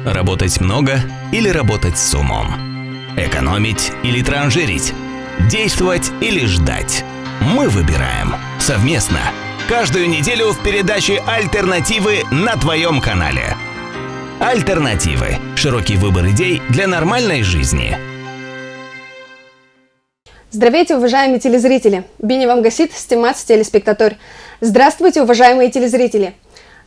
Работать много или работать с умом? Экономить или транжирить? Действовать или ждать? Мы выбираем совместно. Каждую неделю в передаче «Альтернативы» на твоем канале. Альтернативы. Широкий выбор идей для нормальной жизни. Здравейте, уважаемые телезрители! Бени вам гасит, стимац телеспектатор. Здравствуйте, уважаемые телезрители!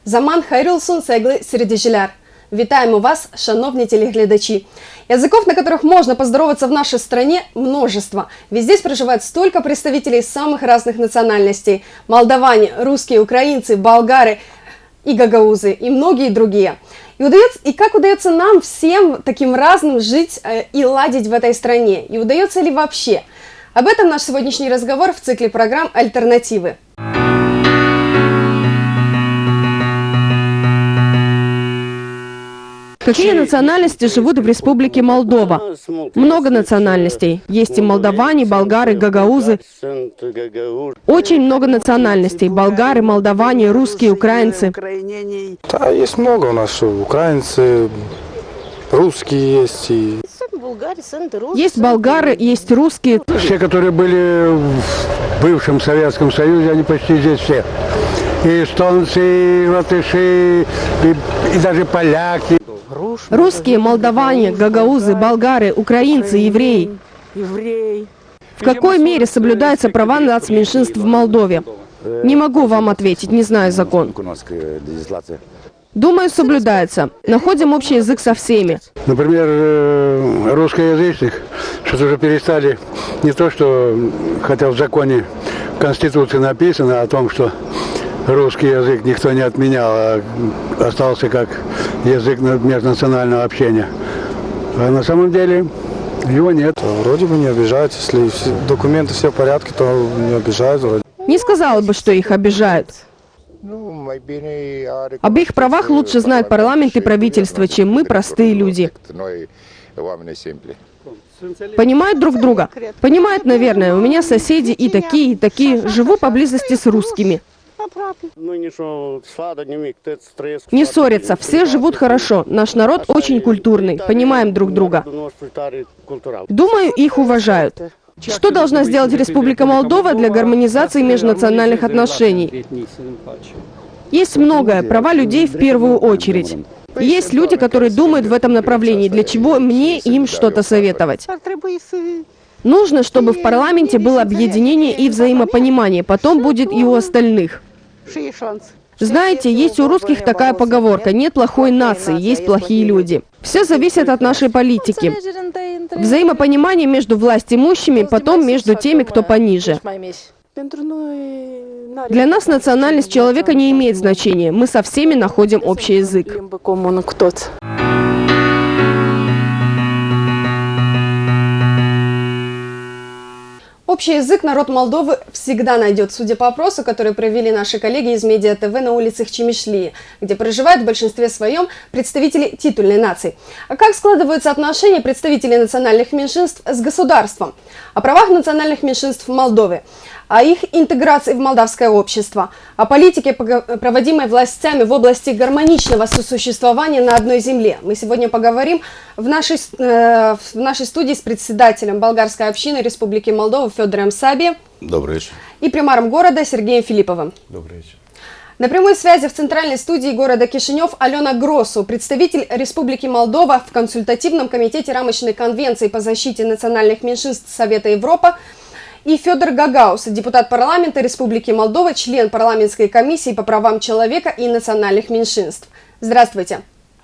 Заман хайрулсун сегли середижеляр. Вітаємо вас, шановні телеглядачи. Языков, на которых можно поздороваться в нашей стране, множество. Ведь здесь проживает столько представителей самых разных национальностей. Молдаване, русские, украинцы, болгары и гагаузы, и многие другие. И как удается нам всем таким разным жить и ладить в этой стране? И удается ли вообще? Об этом наш сегодняшний разговор в цикле программ «Альтернативы». Какие национальности живут в Республике Молдова? Много национальностей. Есть и молдаване, болгары, гагаузы. Очень много национальностей. Болгары, молдаване, русские, украинцы. Да, есть много у нас. Украинцы, русские есть. Есть болгары, есть русские. Все, которые были в бывшем Советском Союзе, они почти здесь все. И эстонцы, и латыши, и даже поляки. Русские, молдаване, гагаузы, болгары, украинцы, евреи. В какой мере соблюдаются права нацменьшинств в Молдове? Не могу вам ответить, не знаю закон. Думаю, соблюдается. Находим общий язык со всеми. Например, русскоязычных, что-то уже перестали, не то, что, хотя в законе Конституции написано о том, что русский язык никто не отменял, а остался как язык межнационального общения. А на самом деле его нет. Вроде бы не обижают. Если документы все в порядке, то не обижают. Вроде. Не сказала бы, что их обижают. Об их правах лучше знают парламент и правительство, чем мы, простые люди. Понимают друг друга? Понимают, наверное. У меня соседи и такие, и такие. Живу поблизости с русскими. Не ссорятся, все живут хорошо. Наш народ очень культурный, понимаем друг друга. Думаю, их уважают. Что должна сделать Республика Молдова для гармонизации межнациональных отношений? Есть многое, права людей в первую очередь. Есть люди, которые думают в этом направлении, для чего мне им что-то советовать. Нужно, чтобы в парламенте было объединение и взаимопонимание, потом будет и у остальных. Знаете, есть у русских такая поговорка: нет плохой нации, есть плохие люди. Все зависит от нашей политики. Взаимопонимание между властимущими, потом между теми, кто пониже. Для нас национальность человека не имеет значения. Мы со всеми находим общий язык. Общий язык народ Молдовы всегда найдет, судя по опросу, который провели наши коллеги из Медиа ТВ на улицах Чимишлии, где проживают в большинстве своем представители титульной нации. А как складываются отношения представителей национальных меньшинств с государством? О правах национальных меньшинств в Молдове, о их интеграции в молдавское общество, о политике, проводимой властями в области гармоничного сосуществования на одной земле. Мы сегодня поговорим в нашей студии с председателем болгарской общины Республики Молдова Федором Саби. Добрый вечер. И примаром города Сергеем Филипповым. Добрый вечер. На прямой связи в центральной студии города Кишинев Алена Гросу, представитель Республики Молдова в консультативном комитете рамочной конвенции по защите национальных меньшинств Совета Европы, и Федор Гагаус, депутат парламента Республики Молдова, член парламентской комиссии по правам человека и национальных меньшинств. Здравствуйте.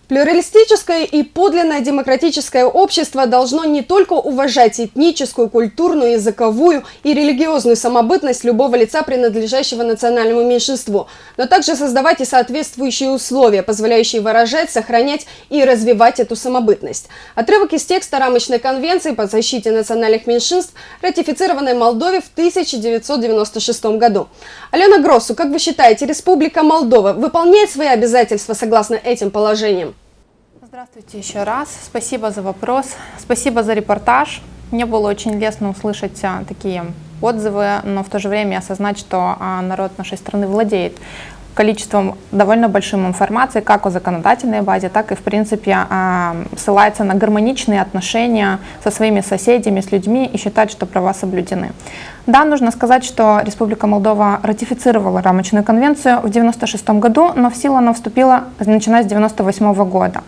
Плюралистическое и подлинное демократическое общество должно не только уважать этническую, культурную, языковую и религиозную самобытность любого лица, принадлежащего национальному меньшинству, но также создавать и соответствующие условия, позволяющие выражать, сохранять и развивать эту самобытность. Отрывок из текста рамочной конвенции по защите национальных меньшинств, ратифицированной в Молдове в 1996 году. Алена Гросу, как вы считаете, Республика Молдова выполняет свои обязательства согласно этим положениям? Здравствуйте еще раз. Спасибо за вопрос. Спасибо за репортаж. Мне было очень лестно услышать такие отзывы, но в то же время осознать, что народ нашей страны владеет количеством довольно большим информации, как о законодательной базе, так и, в принципе, ссылается на гармоничные отношения со своими соседями, с людьми и считает, что права соблюдены. Да, нужно сказать, что Республика Молдова ратифицировала рамочную конвенцию в 1996 году, но в силу она вступила начиная с 1998 года.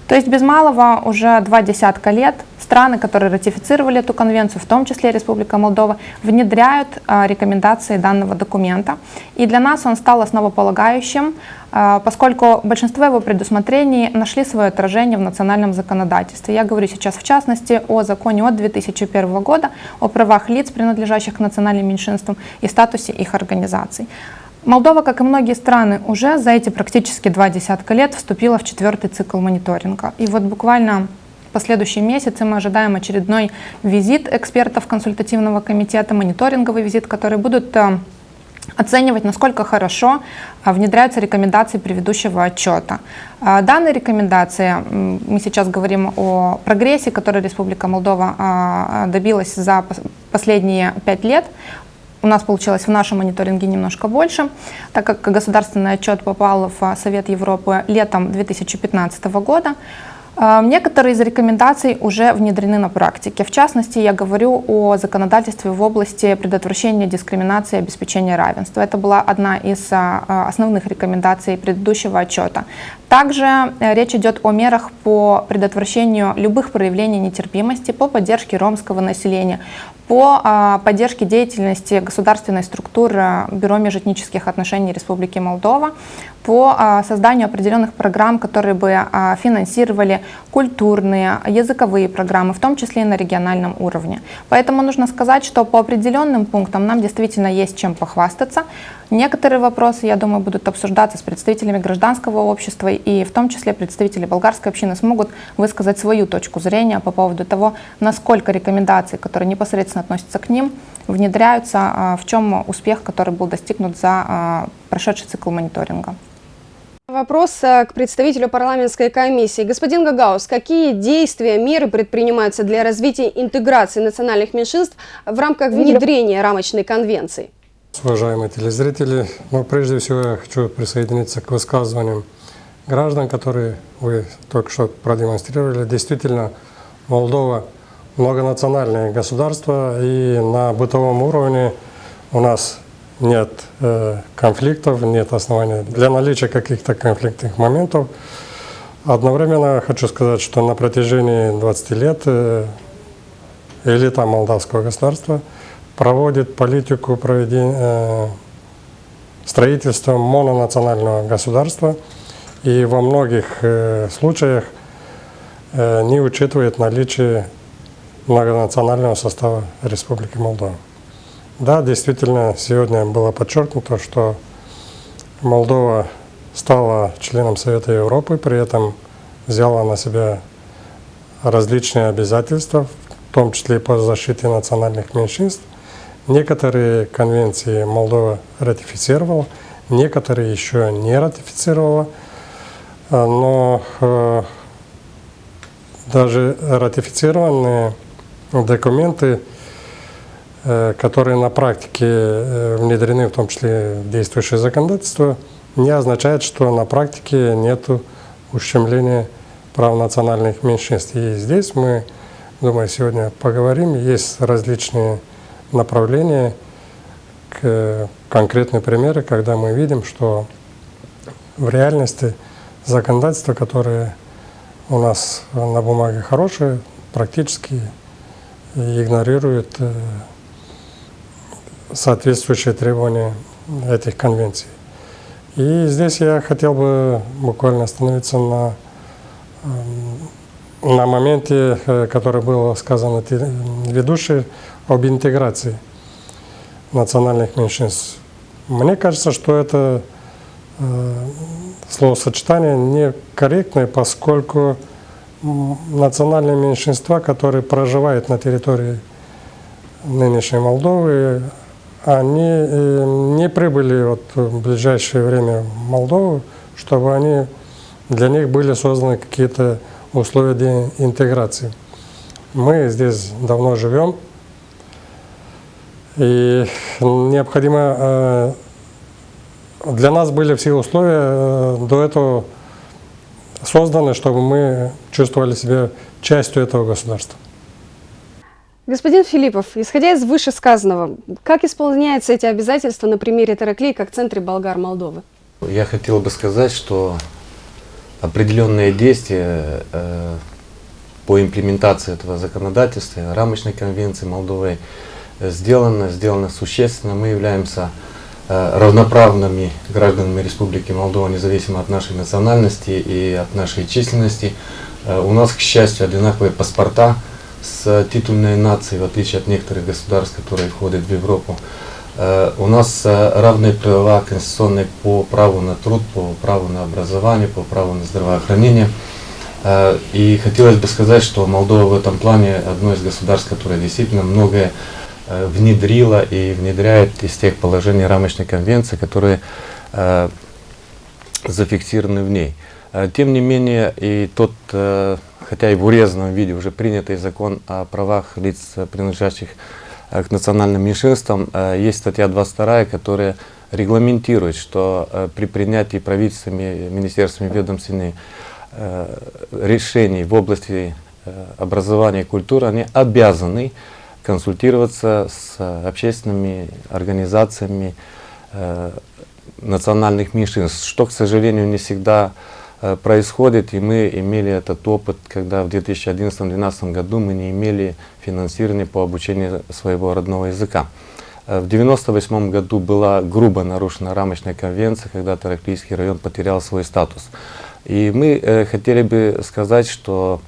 То есть без малого уже 20 лет страны, которые ратифицировали эту конвенцию, в том числе Республика Молдова, внедряют рекомендации данного документа. И для нас он стал основополагающим, поскольку большинство его предусмотрений нашли свое отражение в национальном законодательстве. Я говорю сейчас в частности о законе от 2001 года о правах лиц, принадлежащих к национальным меньшинствам, и статусе их организаций. Молдова, как и многие страны, уже за эти практически 20 лет вступила в 4-й цикл мониторинга. И вот буквально в последующие месяцы мы ожидаем очередной визит экспертов консультативного комитета, мониторинговый визит, которые будут оценивать, насколько хорошо внедряются рекомендации предыдущего отчета. Данные рекомендации, мы сейчас говорим о прогрессе, который Республика Молдова добилась за последние 5 лет. У нас получилось в нашем мониторинге немножко больше, так как государственный отчет попал в Совет Европы летом 2015 года. Некоторые из рекомендаций уже внедрены на практике. В частности, я говорю о законодательстве в области предотвращения дискриминации и обеспечения равенства. Это была одна из основных рекомендаций предыдущего отчета. Также речь идет о мерах по предотвращению любых проявлений нетерпимости, по поддержке ромского населения, по поддержке деятельности государственной структуры Бюро межэтнических отношений Республики Молдова, по созданию определенных программ, которые бы финансировали культурные, языковые программы, в том числе и на региональном уровне. Поэтому нужно сказать, что по определенным пунктам нам действительно есть чем похвастаться. Некоторые вопросы, я думаю, будут обсуждаться с представителями гражданского общества, и в том числе представители болгарской общины смогут высказать свою точку зрения по поводу того, насколько рекомендации, которые непосредственно относятся к ним, внедряются, в чем успех, который был достигнут за прошедший цикл мониторинга. Вопрос к представителю парламентской комиссии. Господин Гагаус, какие действия, меры предпринимаются для развития интеграции национальных меньшинств в рамках внедрения рамочной конвенции? Уважаемые телезрители, прежде всего я хочу присоединиться к высказываниям граждан, которые вы только что продемонстрировали. Действительно, Молдова многонациональное государство, и на бытовом уровне у нас нет конфликтов, нет оснований для наличия каких-то конфликтных моментов. Одновременно хочу сказать, что на протяжении 20 лет элита молдавского государства проводит политику строительства мононационального государства, и во многих случаях не учитывает наличие многонационального состава Республики Молдова. Да, действительно, сегодня было подчеркнуто, что Молдова стала членом Совета Европы, при этом взяла на себя различные обязательства, в том числе по защите национальных меньшинств. Некоторые конвенции Молдова ратифицировала, некоторые еще не ратифицировала, но даже ратифицированные документы, которые на практике внедрены, в том числе в действующее законодательство, не означает, что на практике нет ущемления прав национальных меньшинств. И здесь мы, думаю, сегодня поговорим. Есть различные направления, конкретные примеры, когда мы видим, что в реальности законодательство, которое у нас на бумаге хорошее, практически игнорирует соответствующие требования этих конвенций. И здесь я хотел бы буквально остановиться на моменте, который был сказан ведущий, об интеграции национальных меньшинств. Мне кажется, что это словосочетание некорректное, поскольку национальные меньшинства, которые проживают на территории нынешней Молдовы, они не прибыли в ближайшее время в Молдову, чтобы для них были созданы какие-то условия для интеграции. Мы здесь давно живем, и необходимо Для нас были все условия до этого созданы, чтобы мы чувствовали себя частью этого государства. Господин Филиппов, исходя из вышесказанного, как исполняются эти обязательства на примере Тараклии как в центре болгар Молдовы? Я хотел бы сказать, что определенные действия по имплементации этого законодательства, рамочной конвенции Молдовы сделано существенно. Мы являемся равноправными гражданами Республики Молдова, независимо от нашей национальности и от нашей численности. У нас, к счастью, одинаковые паспорта с титульной нацией, в отличие от некоторых государств, которые входят в Европу. У нас равные права конституционные по праву на труд, по праву на образование, по праву на здравоохранение. И хотелось бы сказать, что Молдова в этом плане одно из государств, которое действительно многое внедрила и внедряет из тех положений рамочной конвенции, которые зафиксированы в ней. Тем не менее, и тот, хотя и в урезанном виде уже принятый закон о правах лиц, принадлежащих к национальным меньшинствам, есть статья 22, которая регламентирует, что при принятии правительствами, министерствами, ведомствами решений в области образования и культуры, они обязаны консультироваться с общественными организациями национальных меньшинств, что, к сожалению, не всегда происходит, и мы имели этот опыт, когда в 2011-2012 году мы не имели финансирования по обучению своего родного языка. В 1998 году была грубо нарушена рамочная конвенция, когда Тараклийский район потерял свой статус. И мы хотели бы сказать, что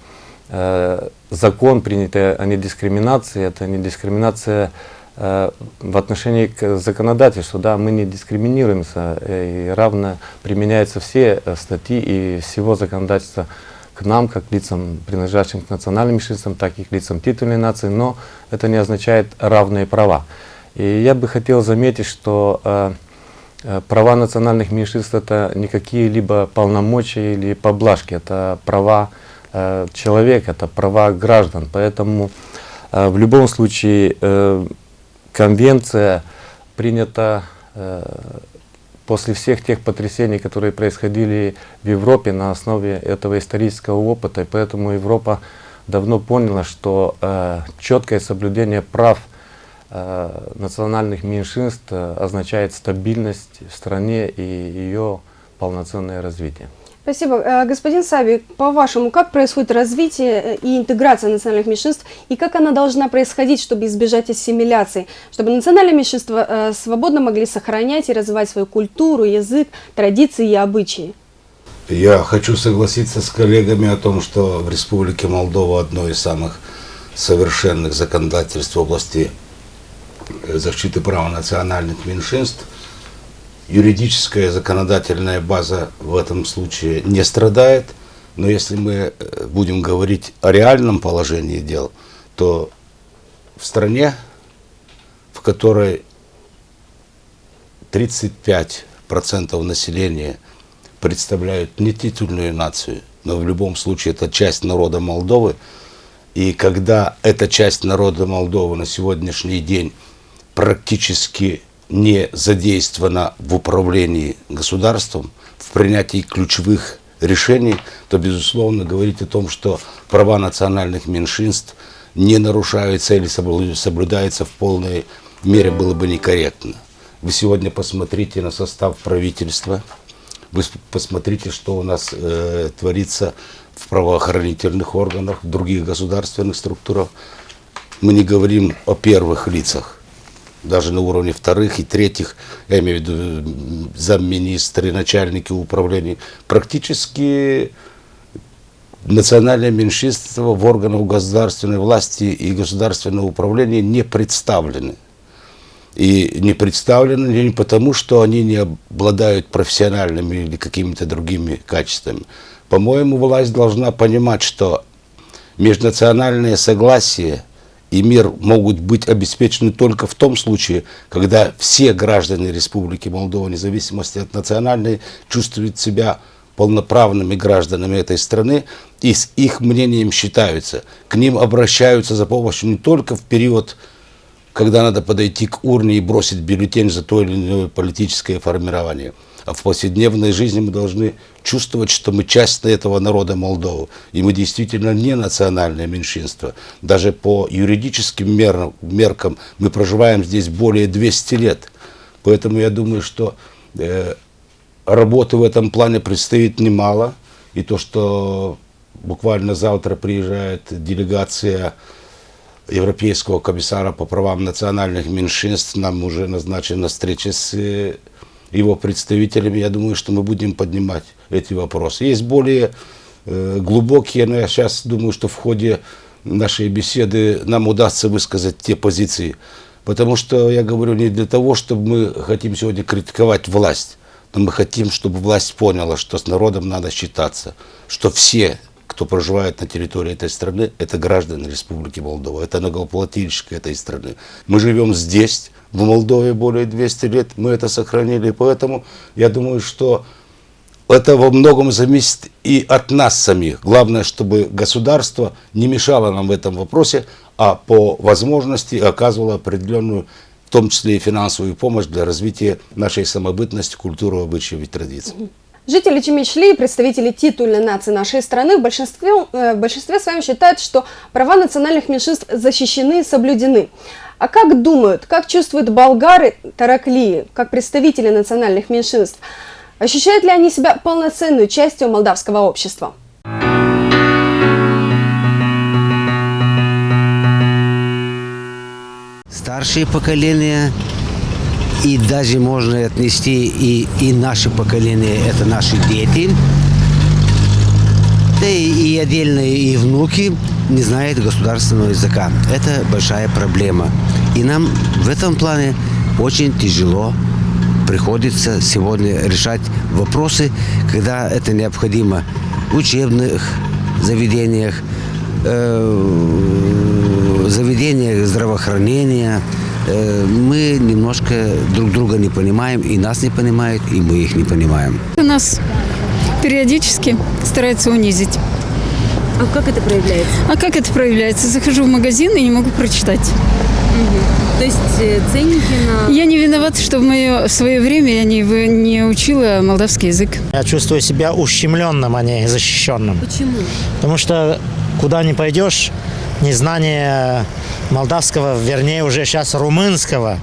закон, принятый о недискриминации, это не дискриминация в отношении к законодательству. Да, мы не дискриминируемся, и равно применяются все статьи и всего законодательства к нам, как лицам, принадлежащим к национальным меньшинствам, так и к лицам титульной нации, но это не означает равные права. И я бы хотел заметить, что права национальных меньшинств — это не какие-либо полномочия или поблажки, это права человека, это права граждан. Поэтому в любом случае конвенция принята после всех тех потрясений, которые происходили в Европе на основе этого исторического опыта. И поэтому Европа давно поняла, что четкое соблюдение прав национальных меньшинств означает стабильность в стране и ее полноценное развитие. Спасибо. Господин Саби, по-вашему, как происходит развитие и интеграция национальных меньшинств, и как она должна происходить, чтобы избежать ассимиляции, чтобы национальные меньшинства свободно могли сохранять и развивать свою культуру, язык, традиции и обычаи? Я хочу согласиться с коллегами о том, что в Республике Молдова одно из самых совершенных законодательств в области защиты прав национальных меньшинств. Юридическая законодательная база в этом случае не страдает, но если мы будем говорить о реальном положении дел, то в стране, в которой 35% населения представляют не титульную нацию, но в любом случае это часть народа Молдовы, и когда эта часть народа Молдовы на сегодняшний день практически не задействована в управлении государством, в принятии ключевых решений, то, безусловно, говорить о том, что права национальных меньшинств не нарушаются или соблюдаются в полной мере, было бы некорректно. Вы сегодня посмотрите на состав правительства, вы посмотрите, что у нас творится в правоохранительных органах, в других государственных структурах. Мы не говорим о первых лицах. Даже на уровне вторых и третьих, я имею в виду замминистры, начальники управлений, практически национальное меньшинство в органах государственной власти и государственного управления не представлены. И не представлены не потому, что они не обладают профессиональными или какими-то другими качествами. По-моему, власть должна понимать, что межнациональное согласие и мир могут быть обеспечены только в том случае, когда все граждане Республики Молдова, вне зависимости от национальной, чувствуют себя полноправными гражданами этой страны и с их мнением считаются. К ним обращаются за помощью не только в период когда надо подойти к урне и бросить бюллетень за то или иное политическое формирование. А в повседневной жизни мы должны чувствовать, что мы часть этого народа Молдовы. И мы действительно не национальное меньшинство. Даже по юридическим меркам мы проживаем здесь более 200 лет. Поэтому я думаю, что работы в этом плане предстоит немало. И то, что буквально завтра приезжает делегация Европейского комиссара по правам национальных меньшинств, нам уже назначена встреча с его представителями, я думаю, что мы будем поднимать эти вопросы. Есть более глубокие, но я сейчас думаю, что в ходе нашей беседы нам удастся высказать те позиции. Потому что я говорю не для того, чтобы мы хотим сегодня критиковать власть, но мы хотим, чтобы власть поняла, что с народом надо считаться, что все, кто проживает на территории этой страны, это граждане Республики Молдова, это налогоплательщики этой страны. Мы живем здесь, в Молдове более 200 лет, мы это сохранили, поэтому я думаю, что это во многом зависит и от нас самих. Главное, чтобы государство не мешало нам в этом вопросе, а по возможности оказывало определенную, в том числе и финансовую помощь для развития нашей самобытности, культуры, обычаев и традиций. Жители Чимичли, представители титульной нации нашей страны в большинстве своем считают, что права национальных меньшинств защищены и соблюдены. А как думают, как чувствуют болгары, тараклии, как представители национальных меньшинств? Ощущают ли они себя полноценной частью молдавского общества? Старшие поколения, и даже можно отнести и наше поколение, это наши дети, да и отдельные и внуки не знают государственного языка. Это большая проблема. И нам в этом плане очень тяжело приходится сегодня решать вопросы, когда это необходимо в учебных заведениях, заведениях здравоохранения. Мы немножко друг друга не понимаем, и нас не понимают, и мы их не понимаем. Нас периодически стараются унизить. А как это проявляется? Захожу в магазин и не могу прочитать. То есть ценники на... Я не виновата, что в свое время я не учила молдавский язык. Я чувствую себя ущемленным, а не защищенным. Почему? Потому что куда ни пойдешь, незнание молдавского, вернее уже сейчас румынского,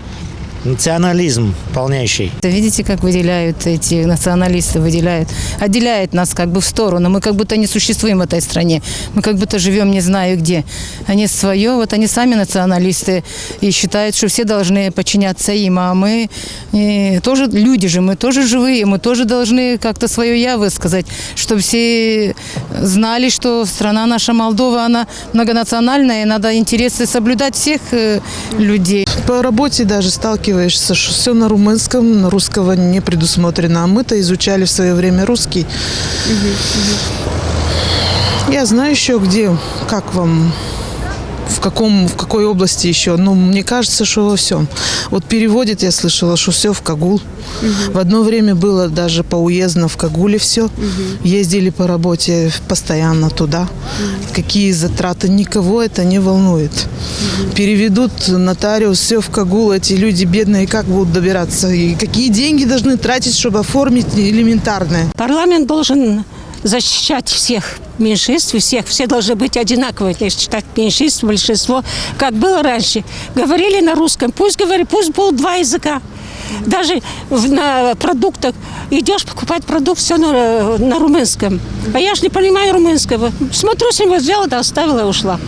национализм полнейший. Видите, как выделяют эти националисты, отделяют нас как бы в сторону. Мы как будто не существуем в этой стране. Мы как будто живем не знаю где. Они свое, вот они сами националисты и считают, что все должны подчиняться им. А мы тоже люди же, мы тоже живые, мы тоже должны как-то свое я высказать, чтобы все знали, что страна наша Молдова, она многонациональная, и надо интересы соблюдать всех людей. По работе даже сталкиваешься, что все на румынском, русского не предусмотрено. А мы-то изучали в свое время русский. Я знаю еще где, как вам, в какой области еще. Но мне кажется, что во всем. Вот переводит, я слышала, что все в Кагул. В одно время было даже по уездно в Кагуле все. Ездили по работе постоянно туда. Какие затраты, никого это не волнует. Переведут нотариус, все в Кагул, эти люди бедные, как будут добираться? И какие деньги должны тратить, чтобы оформить элементарное? Парламент должен защищать всех меньшинств, все должны быть одинаковые, считать меньшинство, большинство, как было раньше. Говорили на русском, пусть будут два языка. Даже на продуктах идешь покупать продукт, все на румынском. А я же не понимаю румынского. Смотрю, себе взяла, да оставила и ушла.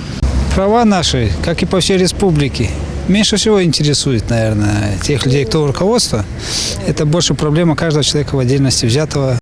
Права наши, как и по всей республике, меньше всего интересует, наверное, тех людей, кто в руководстве. Это больше проблема каждого человека в отдельности взятого.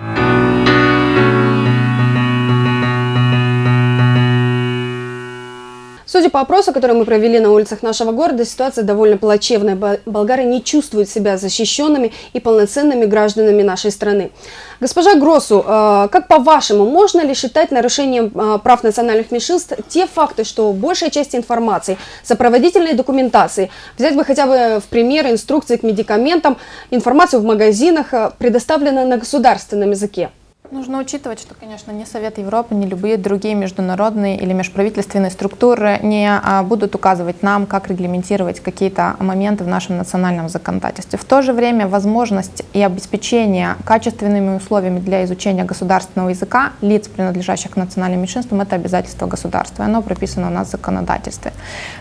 Судя по опросу, который мы провели на улицах нашего города, ситуация довольно плачевная. Болгары не чувствуют себя защищенными и полноценными гражданами нашей страны. Госпожа Гросу, как по-вашему, можно ли считать нарушением прав национальных меньшинств те факты, что большая часть информации, сопроводительной документации, взять бы хотя бы в пример инструкции к медикаментам, информацию в магазинах, предоставлена на государственном языке? Нужно учитывать, что, конечно, ни Совет Европы, ни любые другие международные или межправительственные структуры не будут указывать нам, как регламентировать какие-то моменты в нашем национальном законодательстве. В то же время возможность и обеспечение качественными условиями для изучения государственного языка лиц, принадлежащих к национальным меньшинствам, это обязательство государства, и оно прописано у нас в законодательстве.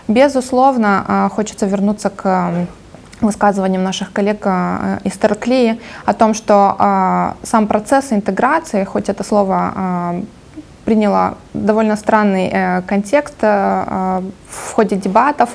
Безусловно, хочется вернуться к высказыванием наших коллег из Тарклии о том, что сам процесс интеграции, хоть это слово приняло довольно странный контекст в ходе дебатов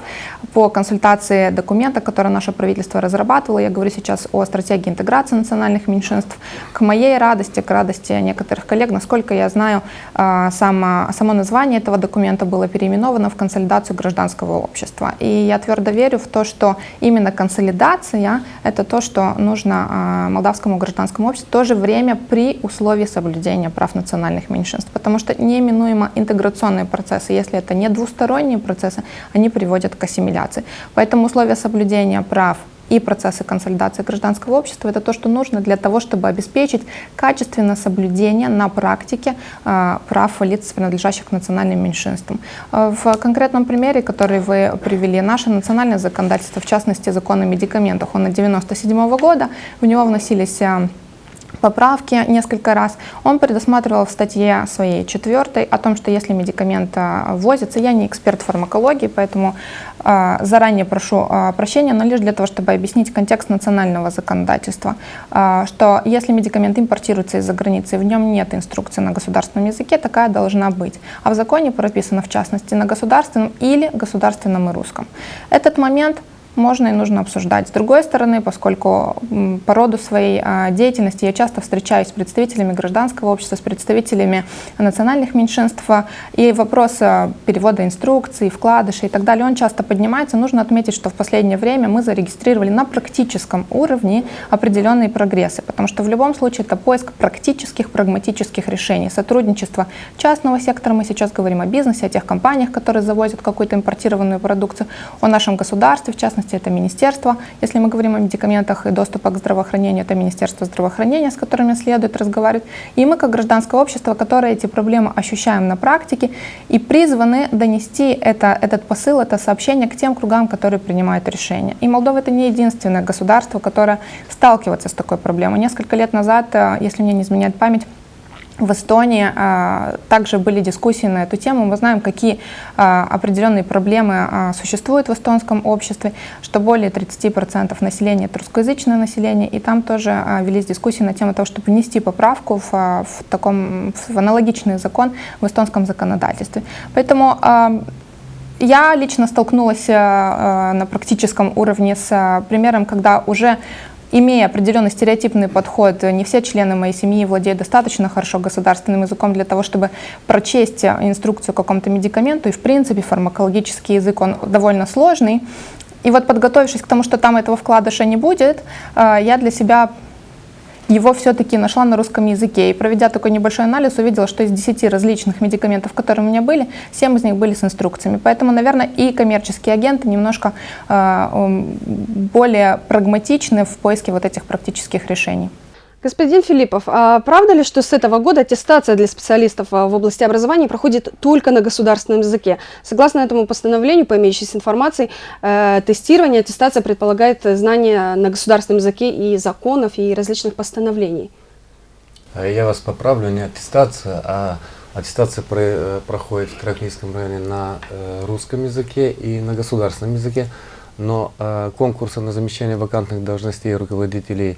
по консультации документа, который наше правительство разрабатывало. Я говорю сейчас о стратегии интеграции национальных меньшинств. К моей радости, к радости некоторых коллег, насколько я знаю, само название этого документа было переименовано в консолидацию гражданского общества. И я твердо верю в то, что именно консолидация — это то, что нужно молдавскому гражданскому обществу, в то же время при условии соблюдения прав национальных меньшинств. Потому что неименуемо интеграционные процессы, если это не двусторонние процессы, они приводят к ассимиляции. Поэтому условия соблюдения прав и процессы консолидации гражданского общества — это то, что нужно для того, чтобы обеспечить качественное соблюдение на практике прав лиц, принадлежащих к национальным меньшинствам. В конкретном примере, который вы привели, наше национальное законодательство, в частности закон о медикаментах, он от 1997 года, в него вносились поправки несколько раз. Он предусматривал в статье своей 4 о том, что если медикамент ввозится, я не эксперт фармакологии, поэтому заранее прошу прощения, но лишь для того, чтобы объяснить контекст национального законодательства, что если медикамент импортируется из-за границы, в нем нет инструкции на государственном языке, такая должна быть. А в законе прописано, в частности, на государственном или государственном и русском. Этот момент можно и нужно обсуждать. С другой стороны, поскольку по роду своей деятельности я часто встречаюсь с представителями гражданского общества, с представителями национальных меньшинств, и вопрос перевода инструкций, вкладышей и так далее, он часто поднимается. Нужно отметить, что в последнее время мы зарегистрировали на практическом уровне определенные прогрессы, потому что в любом случае это поиск практических, прагматических решений, сотрудничество частного сектора, мы сейчас говорим о бизнесе, о тех компаниях, которые завозят какую-то импортированную продукцию, о нашем государстве, в частности, это министерство. Если мы говорим о медикаментах и доступе к здравоохранению, это Министерство здравоохранения, с которыми следует разговаривать. И мы, как гражданское общество, которое эти проблемы ощущаем на практике и призваны донести этот посыл, это сообщение к тем кругам, которые принимают решения. И Молдова — это не единственное государство, которое сталкивается с такой проблемой. Несколько лет назад, если мне не изменяет память, в Эстонии также были дискуссии на эту тему. Мы знаем, какие определенные проблемы существуют в эстонском обществе, что более 30% населения — это русскоязычное население, и там тоже велись дискуссии на тему того, чтобы внести поправку в аналогичный закон в эстонском законодательстве. Поэтому я лично столкнулась на практическом уровне с примером, когда уже, имея определенный стереотипный подход, не все члены моей семьи владеют достаточно хорошо государственным языком для того, чтобы прочесть инструкцию к какому-то медикаменту, и в принципе фармакологический язык, он довольно сложный. И вот, подготовившись к тому, что там этого вкладыша не будет, я для себя его все-таки нашла на русском языке. И, проведя такой небольшой анализ, увидела, что из 10 различных медикаментов, которые у меня были, 7 из них были с инструкциями. Поэтому, наверное, и коммерческие агенты немножко более прагматичны в поиске вот этих практических решений. Господин Филиппов, а правда ли, что с этого года аттестация для специалистов в области образования проходит только на государственном языке? Согласно этому постановлению, по имеющейся информации, тестирование, аттестация предполагает знание на государственном языке и законов, и различных постановлений. Я вас поправлю, не аттестация, а аттестация проходит в Краклийском районе на русском языке и на государственном языке, но конкурсы на замещение вакантных должностей руководителей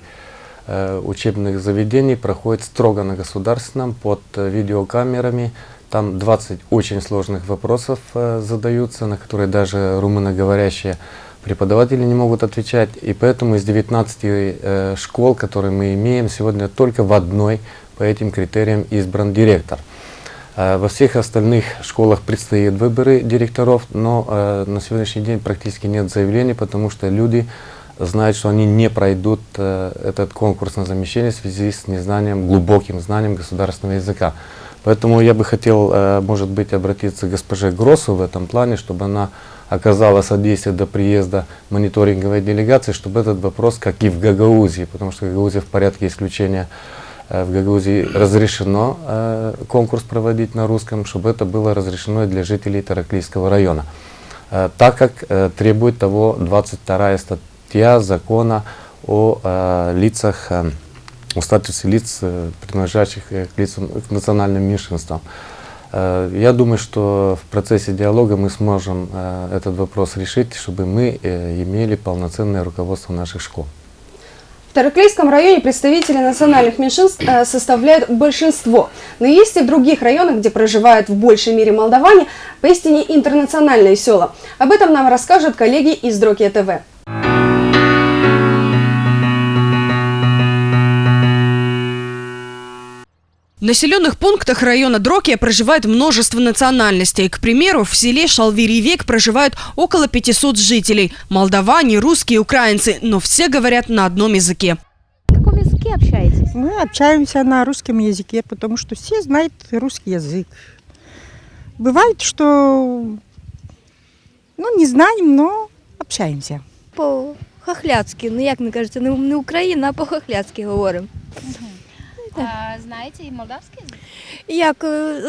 учебных заведений проходит строго на государственном, под видеокамерами. Там 20 очень сложных вопросов задаются, на которые даже румыноговорящие преподаватели не могут отвечать. И поэтому из 19 школ, которые мы имеем, сегодня только в одной по этим критериям избран директор. Во всех остальных школах предстоят выборы директоров, но на сегодняшний день практически нет заявлений, потому что люди знают, что они не пройдут этот конкурс на замещение в связи с незнанием, глубоким знанием государственного языка. Поэтому я бы хотел, может быть, обратиться к госпоже Гроссу в этом плане, чтобы она оказала содействие до приезда мониторинговой делегации, чтобы этот вопрос, как и в Гагаузии, потому что Гагаузия в порядке исключения в Гагаузии разрешено конкурс проводить на русском, чтобы это было разрешено для жителей Тараклийского района. Так как требует того 22-я статья закона о лицах, о статусе лиц, принадлежащих к национальным меньшинствам. Я думаю, что в процессе диалога мы сможем этот вопрос решить, чтобы мы имели полноценное руководство наших школ. В Тараклийском районе представители национальных меньшинств составляют большинство. Но есть и в других районах, где проживают в большей мере молдаване, поистине интернациональные села. Об этом нам расскажут коллеги из Дрокия ТВ. В населенных пунктах района Дрокия проживает множество национальностей. К примеру, в селе Шалвирий-Век проживают около 500 жителей. Молдаване, русские, украинцы, но все говорят на одном языке. На каком языке общаетесь? Мы общаемся на русском языке, потому что все знают русский язык. Бывает, что не знаем, но общаемся. По-хохляцки, як ви кажете, не Україна, а по-хохляцки говоримо. Знаете и молдавский язык? Як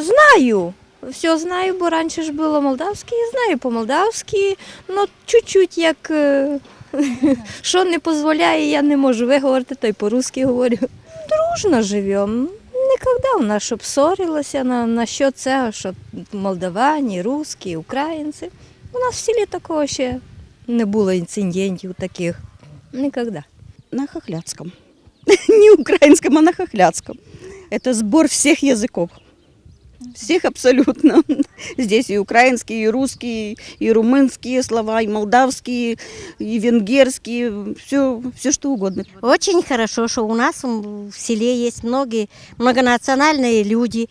знаю, все знаю, бо раніше ж було молдавський, знаю по-молдавськи, но чуть-чуть як, що не дозволяє, я не можу виговорити, то й по-русски говорю. Дружно живемо, ніколи у нас, щоб ссорилося на що це, що молдавані, русські, українці. У нас в селі такого ще не було інцидентів таких, ніколи. На хохляцком. Не украинском, а на хохляцком. Это сбор всех языков. Всех абсолютно. Здесь и украинские, и русские, и румынские слова, и молдавские, и венгерские, все что угодно. Очень хорошо, что у нас в селе есть многонациональные люди,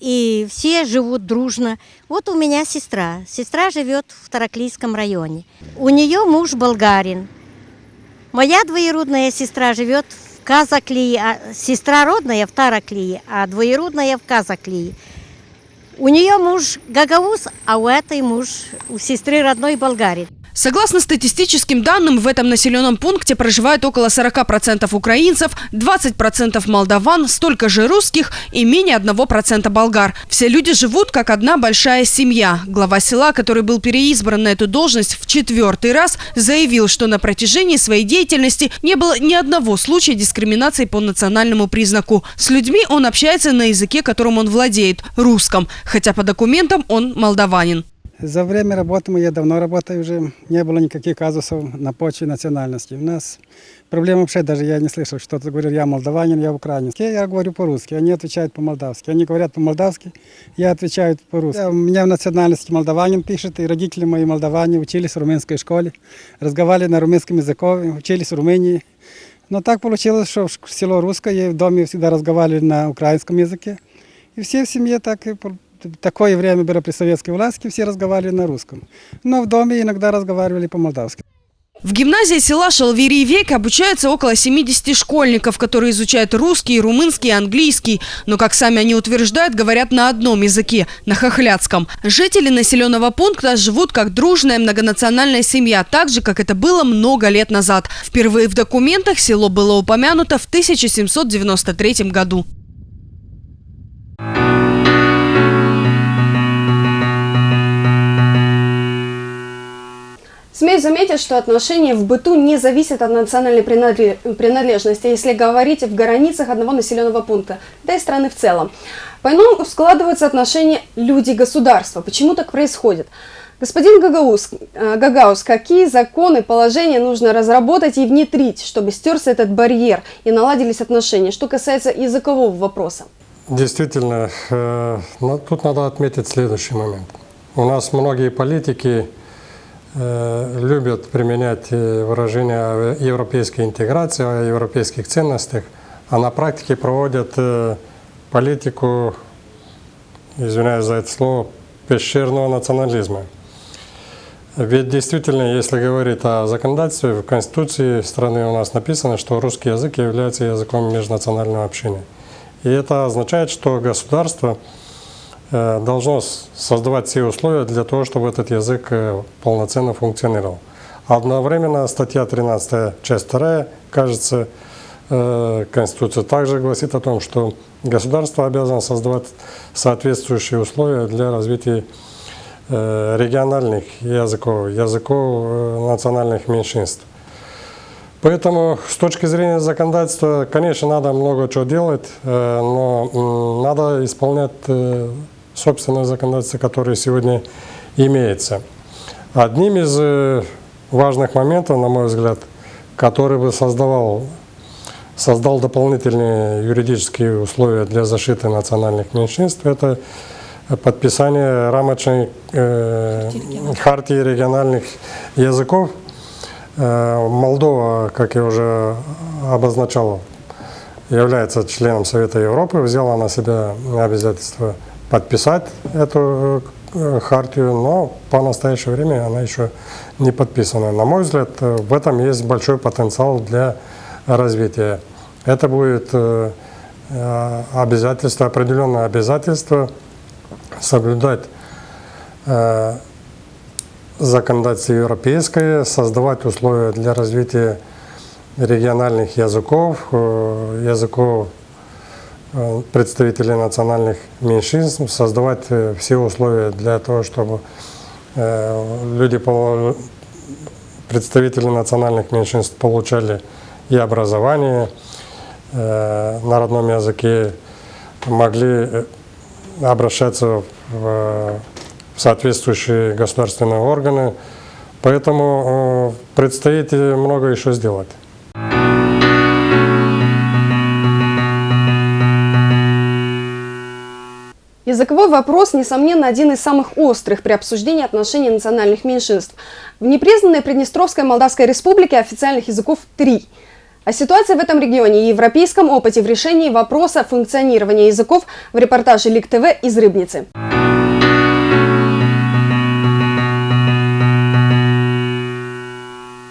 и все живут дружно. Вот у меня сестра. Сестра живет в Тараклийском районе. У нее муж болгарин. Моя двоюродная сестра живет в Казаклии, сестра родная в Тараклии, а двоюродная в Казаклии. У нее муж гагауз, а у этой муж у сестры родной болгарин. Согласно статистическим данным, в этом населенном пункте проживает около 40% украинцев, 20% молдаван, столько же русских и менее 1% болгар. Все люди живут как одна большая семья. Глава села, который был переизбран на эту должность в 4-й раз, заявил, что на протяжении своей деятельности не было ни одного случая дискриминации по национальному признаку. С людьми он общается на языке, которым он владеет – русском, хотя по документам он молдаванин. За время работы, я давно работаю уже, не было никаких казусов на почве национальности. У нас проблема вообще, даже я не слышал, что кто-то говорит, я молдаванин, я украинец. Я говорю по-русски, они отвечают по-молдавски. Они говорят по-молдавски, я отвечаю по-русски. У меня в национальности молдаванин пишет, и родители мои молдаване, учились в румынской школе, разговаривали на румынском языке, учились в Румынии. Но так получилось, что в село русское, в доме всегда разговаривали на украинском языке. И все в семье так и... Такое время было при советской власти, все разговаривали на русском. Но в доме иногда разговаривали по-молдавски. В гимназии села Шалвирий-Век обучается около 70 школьников, которые изучают русский, румынский и английский. Но, как сами они утверждают, говорят на одном языке – на хохляцком. Жители населенного пункта живут как дружная многонациональная семья, так же, как это было много лет назад. Впервые в документах село было упомянуто в 1793 году. Смею заметить, что отношения в быту не зависят от национальной принадлежности, если говорить в границах одного населенного пункта, да и страны в целом. По-иному складываются отношения люди-государства. Почему так происходит? Господин Гагаус, какие законы, положения нужно разработать и внедрить, чтобы стерся этот барьер и наладились отношения, что касается языкового вопроса? Действительно, тут надо отметить следующий момент. У нас многие политики любят применять выражения о европейской интеграции, о европейских ценностях, а на практике проводят политику, извиняюсь за это слово, пещерного национализма. Ведь действительно, если говорить о законодательстве, в Конституции страны у нас написано, что русский язык является языком межнационального общения. И это означает, что государство должно создавать все условия для того, чтобы этот язык полноценно функционировал. Одновременно статья 13, часть 2, кажется, Конституция также гласит о том, что государство обязано создавать соответствующие условия для развития региональных языков, национальных меньшинств. Поэтому с точки зрения законодательства, конечно, надо много чего делать, но надо исполнять собственное законодательство, которое сегодня имеется. Одним из важных моментов, на мой взгляд, который бы создал дополнительные юридические условия для защиты национальных меньшинств, это подписание рамочной хартии региональных языков. Молдова, как я уже обозначал, является членом Совета Европы, взяла на себя обязательство подписать эту хартию, но по настоящее время она еще не подписана. На мой взгляд, в этом есть большой потенциал для развития. Это будет обязательство, определенное обязательство соблюдать законодательство европейское, создавать условия для развития региональных языков, представителей национальных меньшинств, создавать все условия для того, чтобы представители национальных меньшинств получали и образование на родном языке, могли обращаться в соответствующие государственные органы. Поэтому предстоит много еще сделать. Языковой вопрос, несомненно, один из самых острых при обсуждении отношений национальных меньшинств. В непризнанной Приднестровской Молдавской Республике официальных языков 3. О ситуации в этом регионе и европейском опыте в решении вопроса функционирования языков в репортаже Лик ТВ из Рыбницы.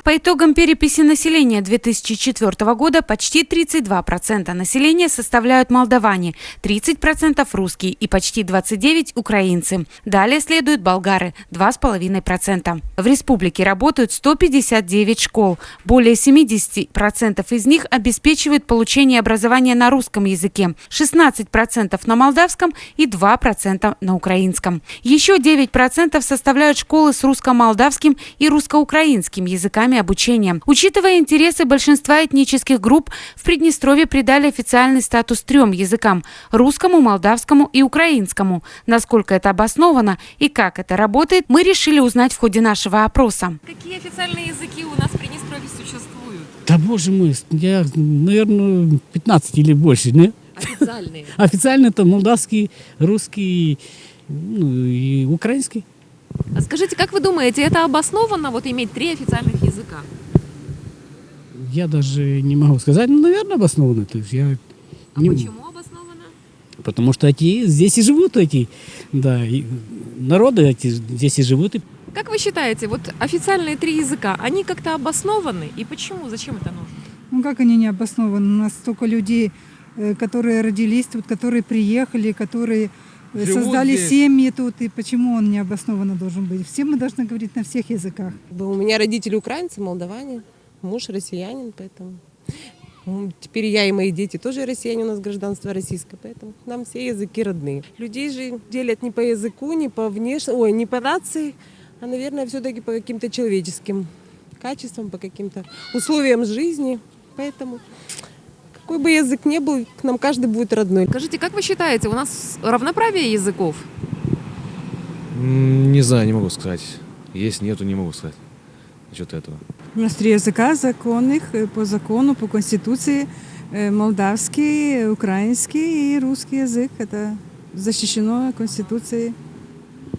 По итогам переписи населения 2004 года почти 32% населения составляют молдаване, 30% русские и почти 29% украинцы. Далее следуют болгары – 2,5%. В республике работают 159 школ. Более 70% из них обеспечивают получение образования на русском языке, 16% на молдавском и 2% на украинском. Еще 9% составляют школы с русско-молдавским и русско-украинским языками обучения. Учитывая интересы большинства этнических групп, в Приднестровье придали официальный статус 3 языкам – русскому, молдавскому и украинскому. Насколько это обосновано и как это работает, мы решили узнать в ходе нашего опроса. Какие официальные языки у нас в Приднестровье существуют? Да, боже мой, я, наверное, 15 или больше, не? Официальные? Официально это молдавский, русский, и украинский. А скажите, как вы думаете, это обоснованно вот иметь 3 официальных языка? Я даже не могу сказать, но, наверное, обоснованно. То есть почему обоснованно? Потому что здесь и живут народы здесь и живут. Как вы считаете, вот официальные 3 языка, они как-то обоснованы? И почему? Зачем это нужно? Ну как они не обоснованы? У нас столько людей, которые родились тут, которые приехали, которые создали семьи тут, и почему он необоснованно должен быть? Все мы должны говорить на всех языках. У меня родители украинцы, молдаване, муж россиянин, поэтому теперь я и мои дети тоже россияне, у нас гражданство российское, поэтому нам все языки родные. Людей же делят не по языку, не по не по нации, а, наверное, все-таки по каким-то человеческим качествам, по каким-то условиям жизни, поэтому... Какой бы язык ни был, к нам каждый будет родной. Скажите, как вы считаете, у нас равноправие языков? Не знаю, не могу сказать. Есть, нету, не могу сказать насчет этого. У нас 3 языка законных, по закону, по конституции. Молдавский, украинский и русский язык. Это защищено Конституцией.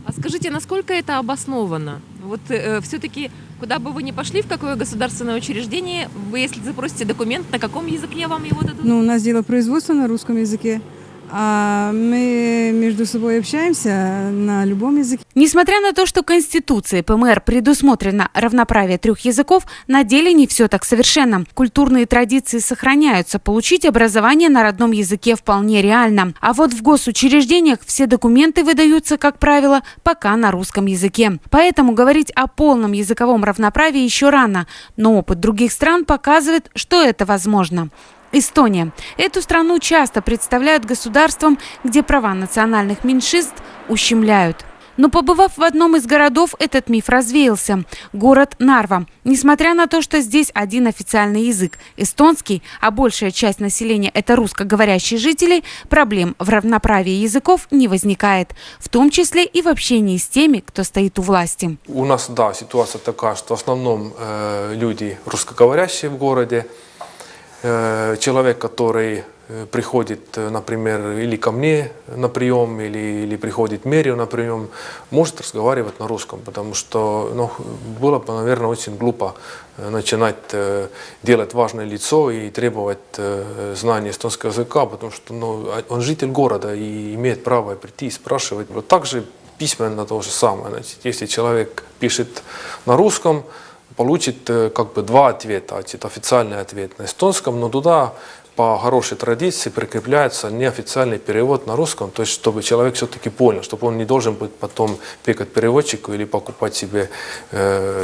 А скажите, насколько это обосновано? Вот все-таки, куда бы вы ни пошли, в какое государственное учреждение, вы, если запросите документ, на каком языке вам его дадут? Ну, у нас дело производства на русском языке, а мы между собой общаемся на любом языке. Несмотря на то, что Конституцией ПМР предусмотрено равноправие 3 языков, на деле не все так совершенно. Культурные традиции сохраняются, получить образование на родном языке вполне реально. А вот в госучреждениях все документы выдаются, как правило, пока на русском языке. Поэтому говорить о полном языковом равноправии еще рано, но опыт других стран показывает, что это возможно. Эстония. Эту страну часто представляют государством, где права национальных меньшинств ущемляют. Но побывав в одном из городов, этот миф развеялся. Город Нарва. Несмотря на то, что здесь один официальный язык – эстонский, а большая часть населения – это русскоговорящие жители, проблем в равноправии языков не возникает. В том числе и в общении с теми, кто стоит у власти. У нас, да, ситуация такая, что в основном люди русскоговорящие в городе. Человек, который приходит, например, или ко мне на прием, или приходит в мэрию на прием, может разговаривать на русском, потому что было бы, наверное, очень глупо начинать делать важное лицо и требовать знания эстонского языка, потому что он житель города и имеет право прийти и спрашивать. Вот также письменно то же самое. Значит, если человек пишет на русском, получит как бы два ответа. Официальный ответ на эстонском, но туда по хорошей традиции прикрепляется неофициальный перевод на русском, то есть чтобы человек все-таки понял, чтобы он не должен быть потом бегать переводчику или покупать себе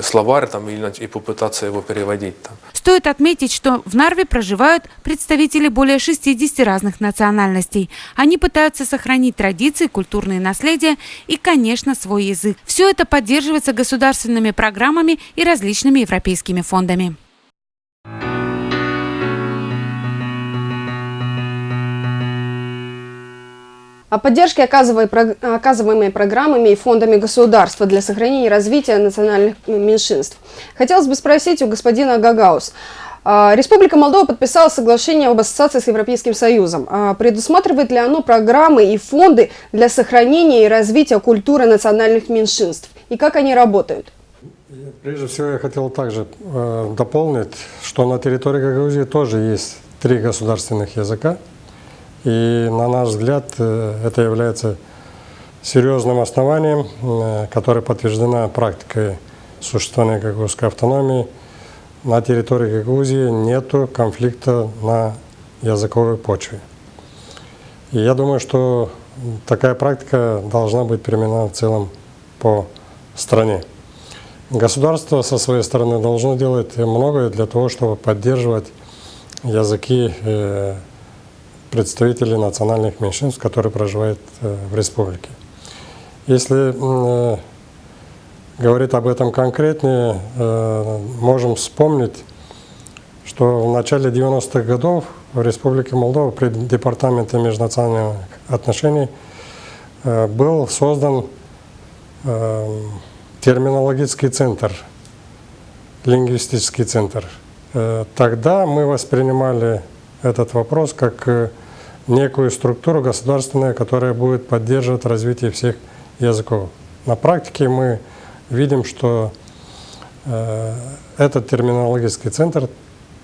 словарь там, и попытаться его переводить. Там. Стоит отметить, что в Нарве проживают представители более 60 разных национальностей. Они пытаются сохранить традиции, культурные наследия и, конечно, свой язык. Все это поддерживается государственными программами и различными европейскими фондами. О поддержке, оказываемой программами и фондами государства для сохранения и развития национальных меньшинств. Хотелось бы спросить у господина Гагаус. Республика Молдова подписала соглашение об ассоциации с Европейским Союзом. Предусматривает ли оно программы и фонды для сохранения и развития культуры национальных меньшинств? И как они работают? Прежде всего я хотел также дополнить, что на территории Гагаузии тоже есть 3 государственных языка. И, на наш взгляд, это является серьезным основанием, которое подтверждено практикой существования гагаузской автономии. На территории Гагаузии нет конфликта на языковой почве. И я думаю, что такая практика должна быть применена в целом по стране. Государство со своей стороны должно делать многое для того, чтобы поддерживать языки представителей национальных меньшинств, которые проживают в республике. Если говорить об этом конкретнее, можем вспомнить, что в начале 90-х годов в Республике Молдова при Департаменте межнациональных отношений был создан терминологический центр, лингвистический центр. Тогда мы воспринимали этот вопрос как некую структуру государственную, которая будет поддерживать развитие всех языков. На практике мы видим, что этот терминологический центр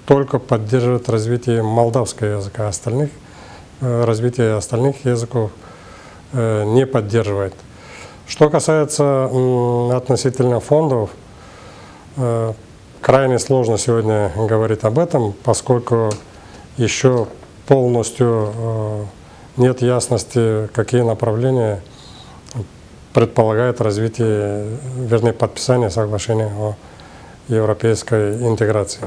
только поддерживает развитие молдавского языка, развитие остальных языков не поддерживает. Что касается относительно фондов, крайне сложно сегодня говорить об этом, поскольку еще полностью нет ясности, какие направления предполагает развитие, вернее, подписание соглашения о европейской интеграции.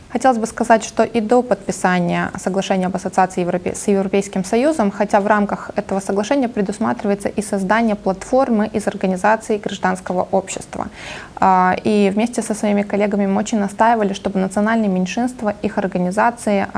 Хотелось бы сказать, что и до подписания соглашения об ассоциации с Европейским Союзом, хотя в рамках этого соглашения предусматривается и создание платформы из организаций гражданского общества. И вместе со своими коллегами мы очень настаивали, чтобы национальные меньшинства, их организации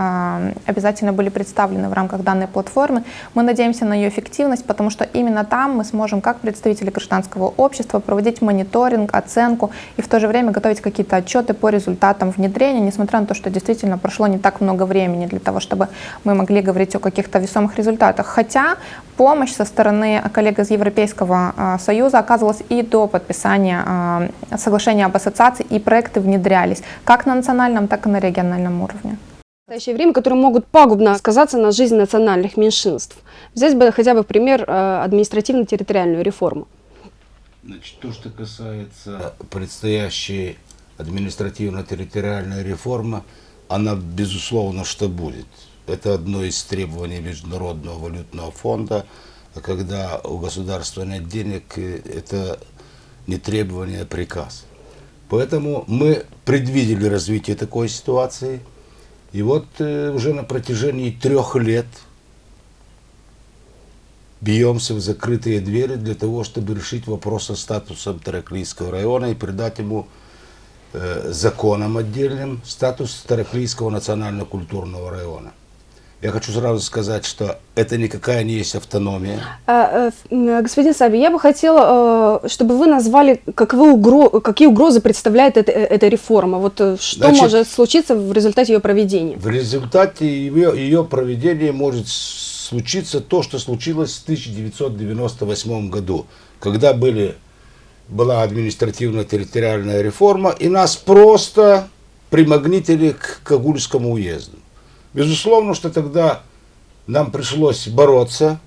обязательно были представлены в рамках данной платформы. Мы надеемся на ее эффективность, потому что именно там мы сможем, как представители гражданского общества, проводить мониторинг, оценку и в то же время готовить какие-то отчеты по результатам внедрения, несмотря на то, что действительно прошло не так много времени для того, чтобы мы могли говорить о каких-то весомых результатах. Хотя помощь со стороны коллег из Европейского Союза оказывалась и до подписания соглашения об ассоциации, и проекты внедрялись как на национальном, так и на региональном уровне. В настоящее время, которые могут пагубно сказаться на жизни национальных меньшинств. Взять бы хотя бы пример административно-территориальную реформу. Значит, то, что касается предстоящей административно-территориальной реформы, она безусловно что будет. Это одно из требований Международного валютного фонда, когда у государства нет денег, это не требование, а приказ. Поэтому мы предвидели развитие такой ситуации. И вот уже на протяжении 3 лет бьемся в закрытые двери для того, чтобы решить вопрос со статусом Тараклийского района и придать ему законом отдельным статус Тараклийского национально-культурного района. Я хочу сразу сказать, что это никакая не есть автономия. Господин Саби, я бы хотела, чтобы вы назвали, какие угрозы представляет эта реформа. Вот что может случиться в результате ее проведения? В результате ее проведения может случиться то, что случилось в 1998 году, когда была административно-территориальная реформа, и нас просто примагнитили к Кагульскому уезду. Безусловно, что тогда нам пришлось бороться.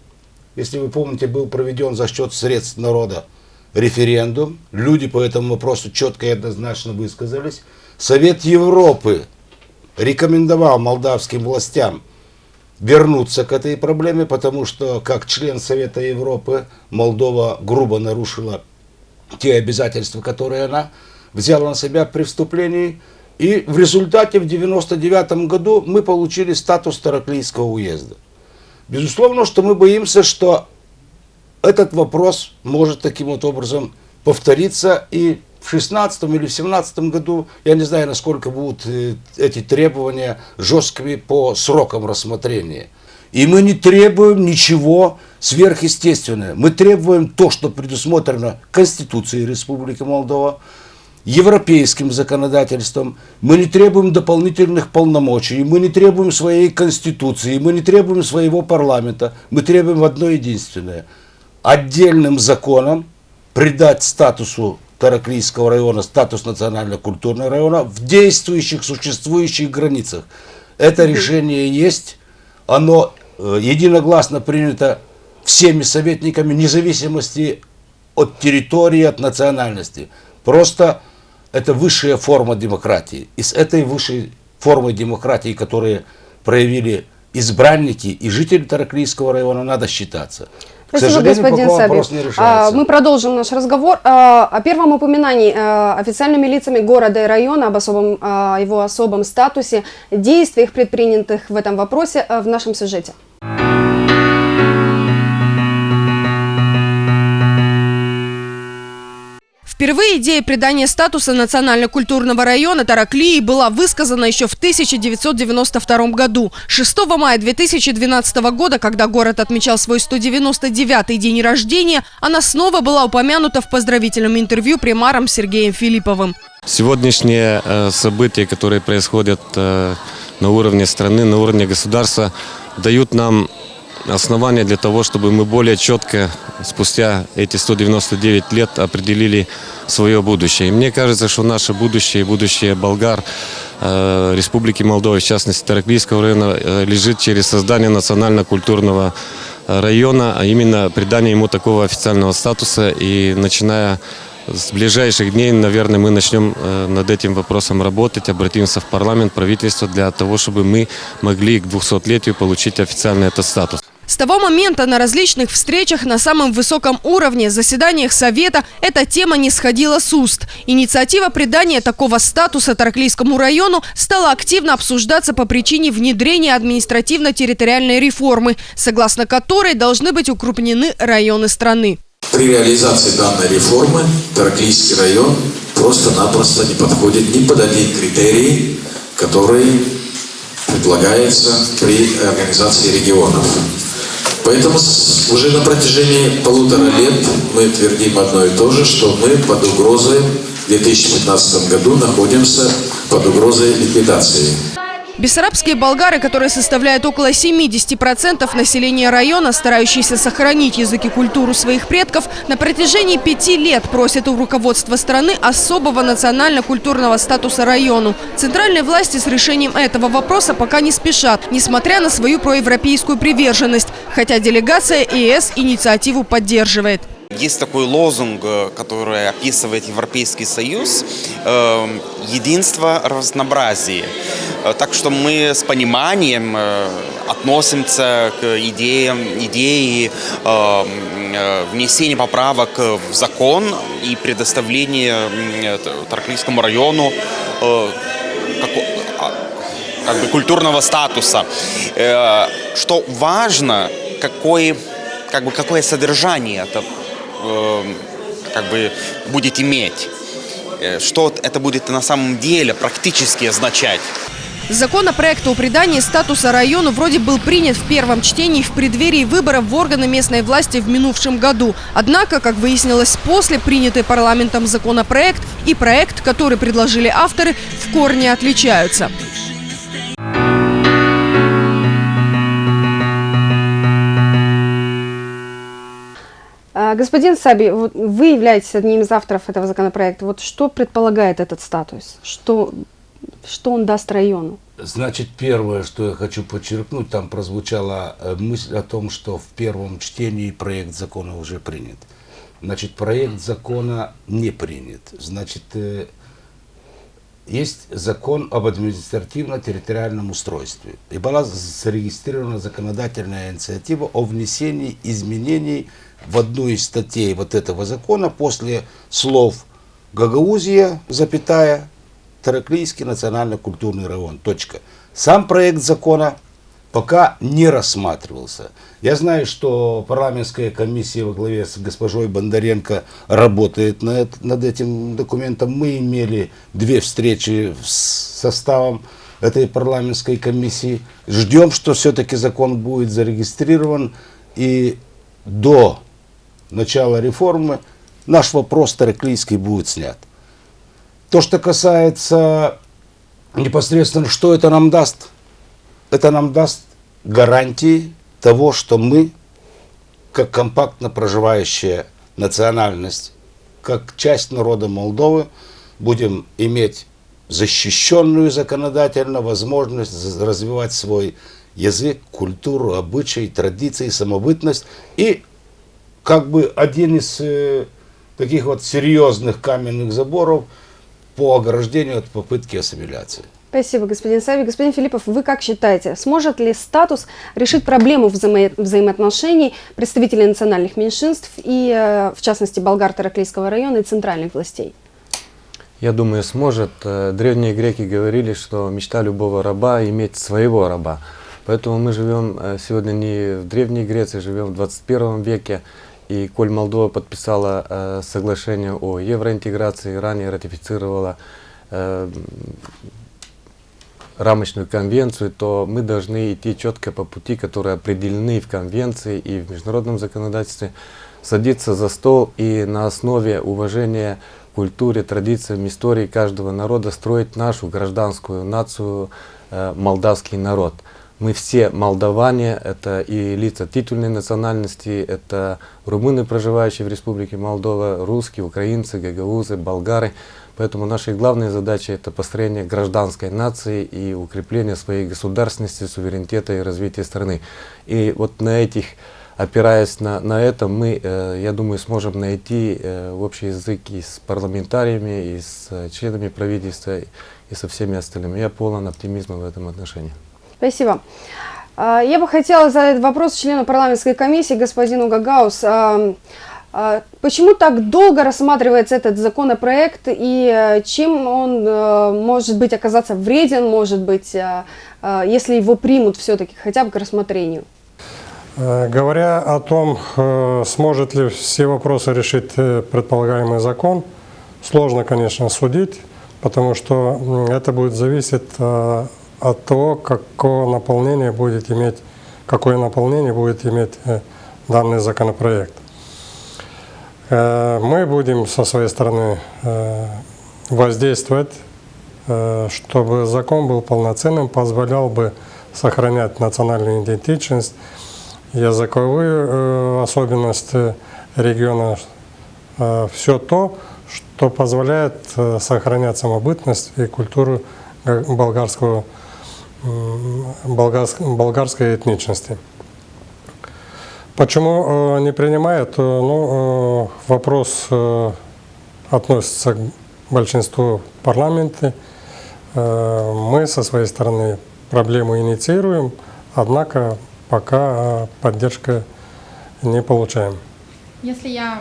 Если вы помните, был проведен за счет средств народа референдум. Люди по этому вопросу четко и однозначно высказались. Совет Европы рекомендовал молдавским властям вернуться к этой проблеме, потому что, как член Совета Европы, Молдова грубо нарушила те обязательства, которые она взяла на себя при вступлении. И в результате в 1999 году мы получили статус Тараклийского уезда. Безусловно, что мы боимся, что этот вопрос может таким вот образом повториться и в 2016 или в 2017 году. Я не знаю, насколько будут эти требования жесткими по срокам рассмотрения. И мы не требуем ничего сверхъестественного. Мы требуем то, что предусмотрено Конституцией Республики Молдова, европейским законодательством. Мы не требуем дополнительных полномочий, мы не требуем своей конституции, мы не требуем своего парламента. Мы требуем одно единственное: отдельным законом придать статусу Тараклийского района статус национально-культурного района в действующих, существующих границах. Это решение есть, оно единогласно принято всеми советниками, вне зависимости от территории, от национальности. Просто это высшая форма демократии. И с этой высшей формой демократии, которые проявили избранники и жители Тараклийского района, надо считаться. Спасибо, господин Саби. Мы продолжим наш разговор. О первом упоминании официальными лицами города и района об его особом статусе, действиях, предпринятых в этом вопросе, в нашем сюжете. Впервые идея придания статуса национально-культурного района Тараклии была высказана еще в 1992 году. 6 мая 2012 года, когда город отмечал свой 199-й день рождения, она снова была упомянута в поздравительном интервью примаром Сергеем Филипповым. Сегодняшние события, которые происходят на уровне страны, на уровне государства, дают нам основания для того, чтобы мы более четко спустя эти 199 лет определили свое будущее. И мне кажется, что наше будущее, будущее болгар, Республики Молдова, в частности Тараклийского района, лежит через создание национально-культурного района, а именно придание ему такого официального статуса. И начиная с ближайших дней, наверное, мы начнем над этим вопросом работать, обратимся в парламент, правительство для того, чтобы мы могли к 200-летию получить официальный этот статус. С того момента на различных встречах на самом высоком уровне, заседаниях Совета, эта тема не сходила с уст. Инициатива придания такого статуса Тараклийскому району стала активно обсуждаться по причине внедрения административно-территориальной реформы, согласно которой должны быть укрупнены районы страны. При реализации данной реформы Тараклийский район просто-напросто не подходит ни под один критерий, который предлагается при организации регионов. Поэтому уже на протяжении 1,5 лет мы твердим одно и то же, что мы под угрозой в 2015 году находимся под угрозой ликвидации. Бессарабские болгары, которые составляют около 70% населения района, старающиеся сохранить язык и культуру своих предков, на протяжении 5 лет просят у руководства страны особого национально-культурного статуса району. Центральные власти с решением этого вопроса пока не спешат, несмотря на свою проевропейскую приверженность, хотя делегация ЕС инициативу поддерживает. Есть такой лозунг, который описывает Европейский Союз «Единство разнообразия». Так что мы с пониманием относимся к идее внесения поправок в закон и предоставления Тараклийскому району как бы культурного статуса. Что важно, какое содержание это как бы будет иметь, что это будет на самом деле практически означать. Законопроект о придании статуса району вроде был принят в первом чтении в преддверии выборов в органы местной власти в минувшем году. Однако, как выяснилось, после принятый парламентом законопроект и проект, который предложили авторы, в корне отличаются. Господин Саби, вот вы являетесь одним из авторов этого законопроекта. Вот что предполагает этот статус? Что он даст району? Значит, первое, что я хочу подчеркнуть, там прозвучала мысль о том, что в первом чтении проект закона уже принят. Значит, проект закона не принят. Значит, есть закон об административно-территориальном устройстве. И была зарегистрирована законодательная инициатива о внесении изменений в одну из статей вот этого закона после слов Гагаузия, запятая, Тараклийский национально-культурный район. Точка. Сам проект закона пока не рассматривался. Я знаю, что парламентская комиссия во главе с госпожой Бондаренко работает над этим документом. Мы имели 2 встречи с составом этой парламентской комиссии. Ждем, что все-таки закон будет зарегистрирован. И до начала реформы наш вопрос тараклийский будет снят. То, что касается непосредственно, что это нам даст гарантии того, что мы, как компактно проживающая национальность, как часть народа Молдовы, будем иметь защищенную законодательно возможность развивать свой язык, культуру, обычаи, традиции, самобытность. И как бы один из таких вот серьезных каменных заборов по ограждению от попытки ассимиляции. Спасибо, господин Сави. Господин Филиппов, вы как считаете, сможет ли статус решить проблему взаимоотношений представителей национальных меньшинств и, в частности, болгар-тараклийского района и центральных властей? Я думаю, сможет. Древние греки говорили, что мечта любого раба иметь своего раба. Поэтому мы живем сегодня не в Древней Греции, живем в 21 веке. И коль Молдова подписала соглашение о евроинтеграции, ранее ратифицировала рамочную конвенцию, то мы должны идти четко по пути, которые определены в конвенции и в международном законодательстве, садиться за стол и на основе уважения к культуре, традициям, истории каждого народа строить нашу гражданскую нацию, молдавский народ. Мы все молдаване, это и лица титульной национальности, это румыны, проживающие в Республике Молдова, русские, украинцы, гагаузы, болгары. Поэтому нашей главной задачей это построение гражданской нации и укрепление своей государственности, суверенитета и развития страны. И вот на этих, опираясь на это, мы, я думаю, сможем найти общий язык и с парламентариями, и с членами правительства, и со всеми остальными. Я полон оптимизма в этом отношении. Спасибо. Я бы хотела задать вопрос члену парламентской комиссии, господину Гагаус. Почему так долго рассматривается этот законопроект и чем он может быть оказаться вреден, может быть, если его примут все-таки хотя бы к рассмотрению? Говоря о том, сможет ли все вопросы решить предполагаемый закон, сложно, конечно, судить, потому что это будет зависеть от того, какое наполнение будет иметь данный законопроект. Мы будем со своей стороны воздействовать, чтобы закон был полноценным, позволял бы сохранять национальную идентичность, языковые особенности региона, все то, что позволяет сохранять самобытность и культуру болгарской этничности. Почему не принимают? Ну, вопрос относится к большинству парламента. Мы со своей стороны проблему инициируем, однако пока поддержка не получаем. Если я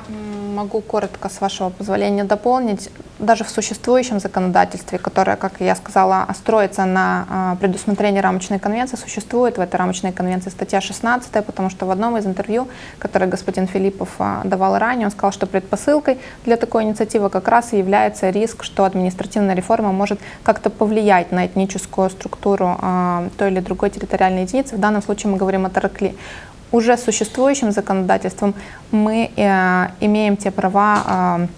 могу коротко, с вашего позволения, дополнить, даже в существующем законодательстве, которое, как я сказала, строится на предусмотрении рамочной конвенции, существует в этой рамочной конвенции статья 16, потому что в одном из интервью, которое господин Филиппов давал ранее, он сказал, что предпосылкой для такой инициативы как раз и является риск, что административная реформа может как-то повлиять на этническую структуру той или другой территориальной единицы. В данном случае мы говорим о Тараклии. Уже существующим законодательством мы имеем те права,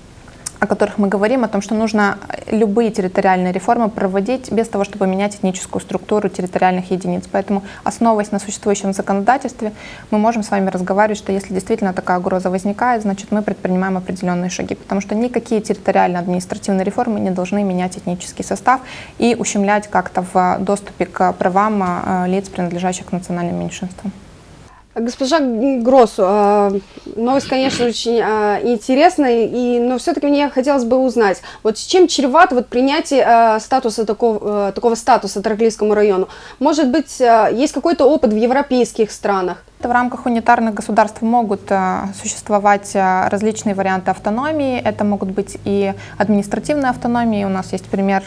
о которых мы говорим, о том, что нужно любые территориальные реформы проводить без того, чтобы менять этническую структуру территориальных единиц. Поэтому, основываясь на существующем законодательстве, мы можем с вами разговаривать, что если действительно такая угроза возникает, значит мы предпринимаем определенные шаги, потому что никакие территориально-административные реформы не должны менять этнический состав и ущемлять как-то в доступе к правам лиц, принадлежащих к национальным меньшинствам. Госпожа Гроссу, новость, конечно, очень интересная, но все-таки мне хотелось бы узнать, вот с чем чревато вот принятие статуса такого статуса Тараклийскому району? Может быть, есть какой-то опыт в европейских странах? В рамках унитарных государств могут существовать различные варианты автономии. Это могут быть и административные автономии. У нас есть пример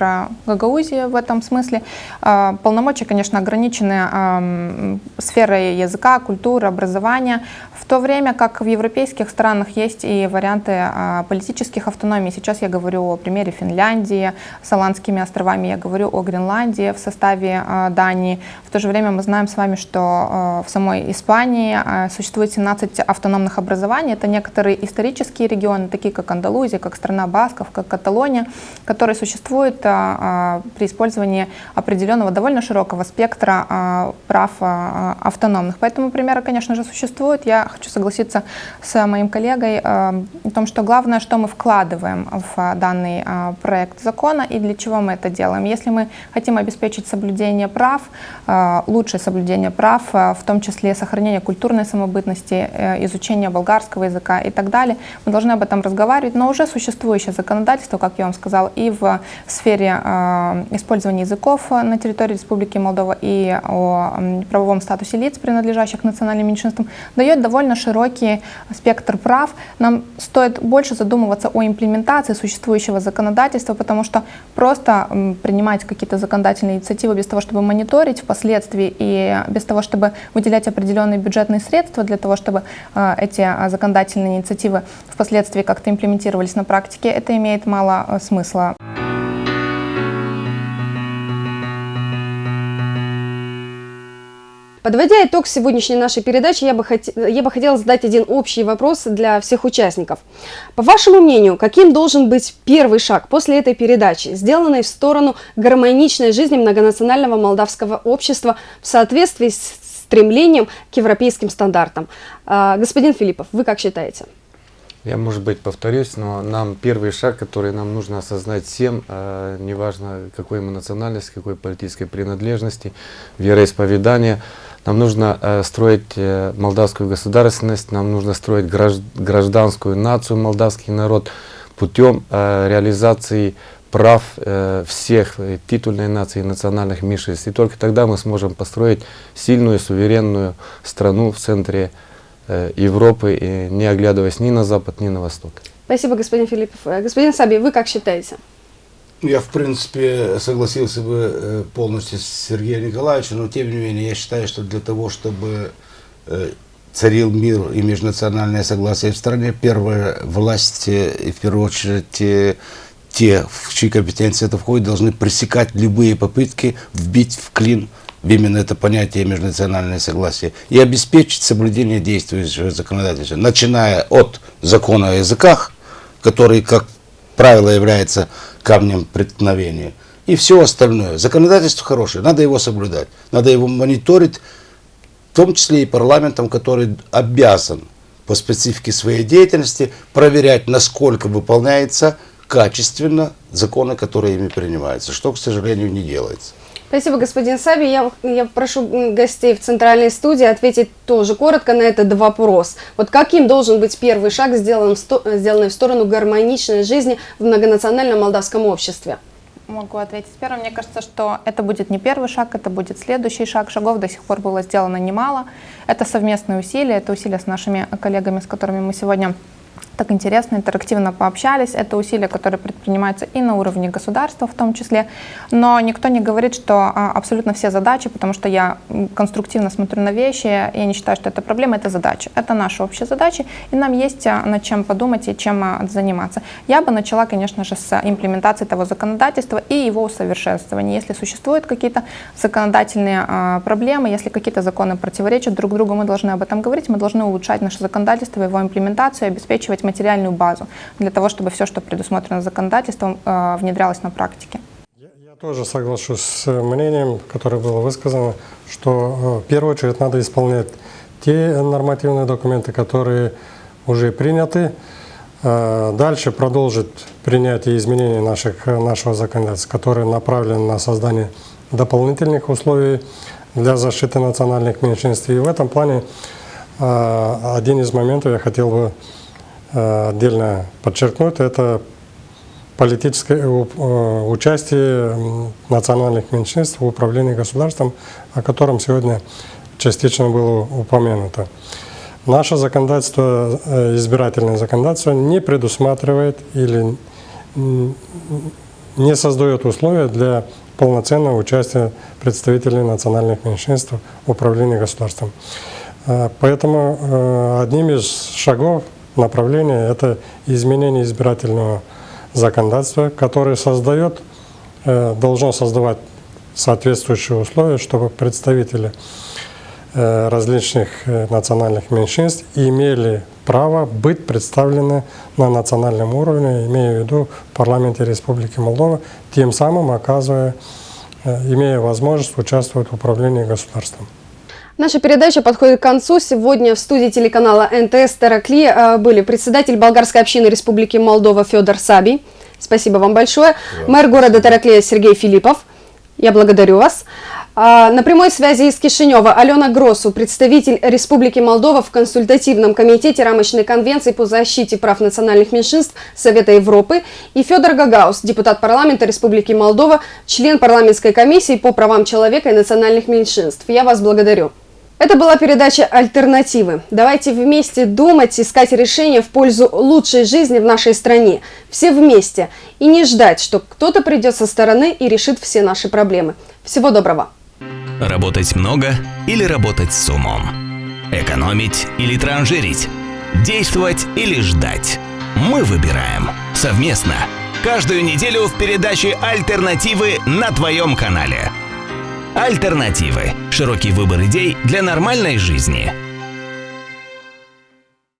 Гагаузии в этом смысле. Полномочия, конечно, ограничены сферой языка, культуры, образования. В то время как в европейских странах есть и варианты политических автономий. Сейчас я говорю о примере Финляндии, с Аландскими островами, я говорю о Гренландии в составе Дании. В то же время мы знаем с вами, что в самой Испании существует 17 автономных образований. Это некоторые исторические регионы, такие как Андалузия, как страна Басков, как Каталония, которые существуют при использовании определенного довольно широкого спектра прав автономных. Поэтому примеры, конечно же, существуют. Я хочу согласиться с моим коллегой о том, что главное, что мы вкладываем в данный проект закона и для чего мы это делаем. Если мы хотим обеспечить соблюдение прав, лучшее соблюдение прав, в том числе сохранение культурной самобытности, изучение болгарского языка и так далее, мы должны об этом разговаривать, но уже существующее законодательство, как я вам сказала, и в сфере использования языков на территории Республики Молдова и о правовом статусе лиц, принадлежащих к национальным меньшинствам, дает довольно широкий спектр прав. Нам стоит больше задумываться о имплементации существующего законодательства, потому что просто принимать какие-то законодательные инициативы без того, чтобы мониторить впоследствии и без того, чтобы выделять определенные бюджетные средства для того, чтобы эти законодательные инициативы впоследствии как-то имплементировались на практике, это имеет мало смысла. Подводя итог сегодняшней нашей передачи, я бы хотела задать один общий вопрос для всех участников. По вашему мнению, каким должен быть первый шаг после этой передачи, сделанный в сторону гармоничной жизни многонационального молдавского общества в соответствии с стремлением к европейским стандартам? Господин Филиппов, вы как считаете? Я, может быть, повторюсь, но нам первый шаг, который нам нужно осознать всем, неважно какой мы национальности, какой политической принадлежности, вероисповедания, нам нужно строить молдавскую государственность, нам нужно строить гражданскую нацию, молдавский народ путем реализации прав всех титульной нации и национальных меньшинств. И только тогда мы сможем построить сильную, суверенную страну в центре Европы, и не оглядываясь ни на Запад, ни на Восток. Спасибо, господин Филиппов. Господин Саби, вы как считаете? Я, в принципе, согласился бы полностью с Сергеем Николаевичем, но, тем не менее, я считаю, что для того, чтобы царил мир и межнациональное согласие в стране, первая власть, и в первую очередь те, в чьи компетенции это входит, должны пресекать любые попытки вбить в клин именно это понятие межнациональное согласие и обеспечить соблюдение действующего законодательства, начиная от закона о языках, который, как правило, является камнем преткновения, и все остальное. Законодательство хорошее, надо его соблюдать, надо его мониторить, в том числе и парламентом, который обязан по специфике своей деятельности проверять, насколько выполняется качественно законы, которые ими принимаются, что, к сожалению, не делается. Спасибо, господин Саби. Я прошу гостей в центральной студии ответить тоже коротко на этот вопрос. Вот каким должен быть первый шаг, сделанный в сторону гармоничной жизни в многонациональном молдавском обществе? Могу ответить первым. Мне кажется, что это будет не первый шаг, это будет следующий шаг. Шагов до сих пор было сделано немало. Это совместные усилия, это усилия с нашими коллегами, с которыми мы сегодня так интересно, интерактивно пообщались. Это усилия, которые предпринимаются и на уровне государства в том числе. Но никто не говорит, что абсолютно все задачи, потому что я конструктивно смотрю на вещи, я не считаю, что это проблема, это задачи. Это наши общие задачи, и нам есть над чем подумать и чем заниматься. Я бы начала, конечно же, с имплементации того законодательства и его усовершенствования. Если существуют какие-то законодательные проблемы, если какие-то законы противоречат друг другу, мы должны об этом говорить, мы должны улучшать наше законодательство, его имплементацию, обеспечивать материальную базу для того, чтобы все, что предусмотрено законодательством, внедрялось на практике. Я тоже соглашусь с мнением, которое было высказано, что в первую очередь надо исполнять те нормативные документы, которые уже приняты, дальше продолжить принятие изменений нашего законодательства, которые направлены на создание дополнительных условий для защиты национальных меньшинств. И в этом плане один из моментов я хотел бы отдельно подчеркнуть, это политическое участие национальных меньшинств в управлении государством, о котором сегодня частично было упомянуто. Наше законодательство, избирательное законодательство, не предусматривает или не создает условия для полноценного участия представителей национальных меньшинств в управлении государством. Поэтому одним из шагов направление – это изменение избирательного законодательства, которое должно создавать соответствующие условия, чтобы представители различных национальных меньшинств имели право быть представлены на национальном уровне, имея в виду в парламенте Республики Молдова, тем самым имея возможность участвовать в управлении государством. Наша передача подходит к концу. Сегодня в студии телеканала НТС Таракли были председатель Болгарской общины Республики Молдова Федор Сабий. Спасибо вам большое. Мэр города Тараклия Сергей Филиппов. Я благодарю вас. На прямой связи из Кишинева Алена Гросу, представитель Республики Молдова в консультативном комитете рамочной конвенции по защите прав национальных меньшинств Совета Европы, и Федор Гагаус, депутат парламента Республики Молдова, член парламентской комиссии по правам человека и национальных меньшинств. Я вас благодарю. Это была передача «Альтернативы». Давайте вместе думать, искать решения в пользу лучшей жизни в нашей стране. Все вместе. И не ждать, что кто-то придет со стороны и решит все наши проблемы. Всего доброго. Работать много или работать с умом? Экономить или транжирить? Действовать или ждать? Мы выбираем совместно. Каждую неделю в передаче «Альтернативы» на твоем канале. Альтернативы. Широкий выбор идей для нормальной жизни.